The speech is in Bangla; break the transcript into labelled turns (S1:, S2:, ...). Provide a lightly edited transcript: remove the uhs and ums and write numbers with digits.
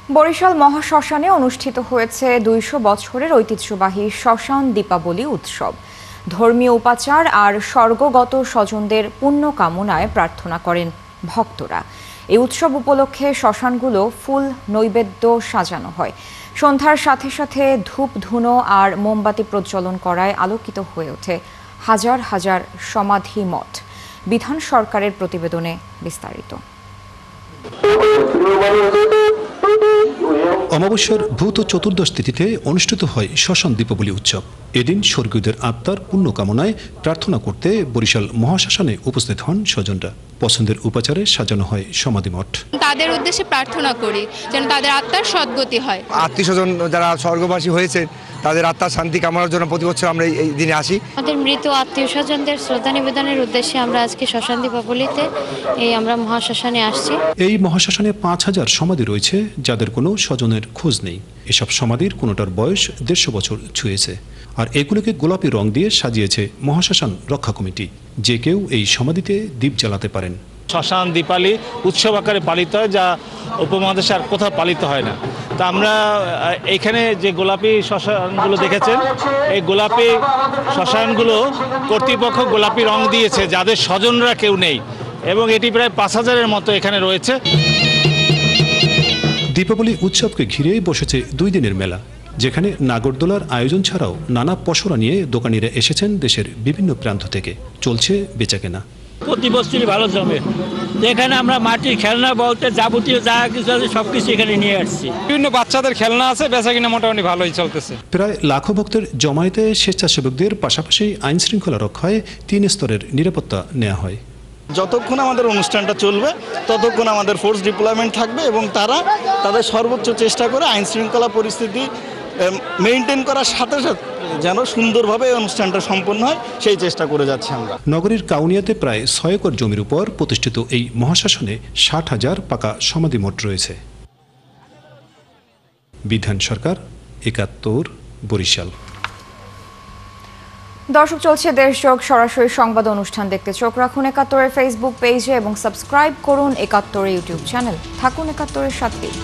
S1: বরিশাল মহাশ্মশানে অনুষ্ঠিত হয়েছে ২০০ বছরের ঐতিহ্যবাহী শ্মশান দীপাবলি উৎসব। ধর্মীয় উপাচার আর স্বর্গগত স্বজনদের পুণ্য কামনায় প্রার্থনা করেন ভক্তরা। এই উৎসব উপলক্ষে শ্মশানগুলো ফুল নৈবেদ্য সাজানো হয়। সন্ধ্যার সাথে সাথে ধূপ ধুনো আর মোমবাতি প্রজ্বলন করায় আলোকিত হয়ে ওঠে হাজার হাজার সমাধি মঠ। বিধান সরকারের প্রতিবেদনে বিস্তারিত।
S2: অমাবস্যার ভূত চতুর্দশ তিথিতে অনুষ্ঠিত হয় শ্মশান দীপাবলি উৎসব। এদিন স্বর্গীয়দের আত্মার পুণ্য কামনায় প্রার্থনা করতে বরিশাল মহাশ্মশানে উপস্থিত হন স্বজনরা। পছন্দের উপাচারে সাজানো হয় সমাধি মঠ।
S3: তাদের উদ্দেশ্যে প্রার্থনা করি যেন তাদের আত্মার সদ্গতি হয়।
S4: আত্মীয় স্বজন যারা স্বর্গবাসী হয়েছে তাদের আত্মার শান্তি কামনার জন্য প্রতি বছর আমরা এই দিনে আসি।
S5: আমাদের মৃত আত্মীয় স্বজনদের শ্রদ্ধা নিবেদনের উদ্দেশ্যে আমরা আজকে শ্মশান দীপাবলিতে আমরা মহাশ্মশানে আসছি।
S2: এই মহাশ্মশানে ৫,০০০ সমাধি রয়েছে যাদের কোনো স্বজনের খোঁজ নেই। এসব সমাধির কোনোটার বয়স ১৫০ বছর ছুঁয়েছে। আর এগুলোকে গোলাপি রং দিয়ে সাজিয়েছে মহাশ্মশান রক্ষা কমিটি। যে কেউ এই সমাধিতে দীপ জ্বালাতে পারেন।
S6: শ্মশান দীপাবলি উৎসব আকারে পালিত হয়, যা উপমহাদেশে আর কোথাও পালিত হয় না। তা আমরা এখানে যে গোলাপি শ্মশানগুলো দেখেছেন, এই গোলাপি শ্মশানগুলো কর্তৃপক্ষ গোলাপি রং দিয়েছে যাদের স্বজনরা কেউ নেই, এবং এটি প্রায় ৫,০০০-এর মতো এখানে রয়েছে।
S2: দীপাবলি উৎসবকে ঘিরে বসেছে ২ দিনের মেলা, যেখানে নাগরদোলার আয়োজন ছাড়াও নানা পসরা নিয়ে দোকানিরা এসেছেন দেশের বিভিন্ন প্রান্ত থেকে। চলছে বেচাকেনা।
S7: প্রতি বছরই ভালো জমে। এখানে আমরা মাটির খেলনা বলতে যাবতীয় যা কিছু আছে সবকিছু এখানে নিয়ে আসছি।
S8: বিভিন্ন বাচ্চাদের খেলনা আছে, বেচাকেনা মোটামুটি ভালোই চলতেছে।
S2: প্রায় লাখো ভক্তের জমায়েতে স্বেচ্ছাসেবকদের পাশাপাশি আইন শৃঙ্খলা রক্ষায় ৩ স্তরের নিরাপত্তা নেওয়া হয়।
S9: যতক্ষণ আমাদের অনুষ্ঠানটা চলবে ততক্ষণ আমাদের ফোর্স ডিপ্লয়মেন্ট থাকবে, এবং তারা তাদের সর্বোচ্চ চেষ্টা করে আইন শৃঙ্খলা পরিস্থিতি মেনটেন করার সাথে সাথে যেন সুন্দরভাবে এই অনুষ্ঠানটা সম্পন্ন হয় সেই চেষ্টা করে যাচ্ছি আমরা।
S2: নগরীর কাউনিয়াতে প্রায় ৬ একর জমির উপর প্রতিষ্ঠিত এই মহাশ্মশানে ৬০,০০০ পাকা সমাধি মঠ রয়েছে। বিধান সরকার, ৭১, বরিশাল।
S1: দর্শক, চলছে দেশজোগ সরাসরি সংবাদ অনুষ্ঠান দেখতে চোখ রাখুন ৭১-এর ফেসবুক পেজে এবং সাবস্ক্রাইব করুন ৭১ ইউটিউব চ্যানেল। থাকুন ৭১-এর সাথেই।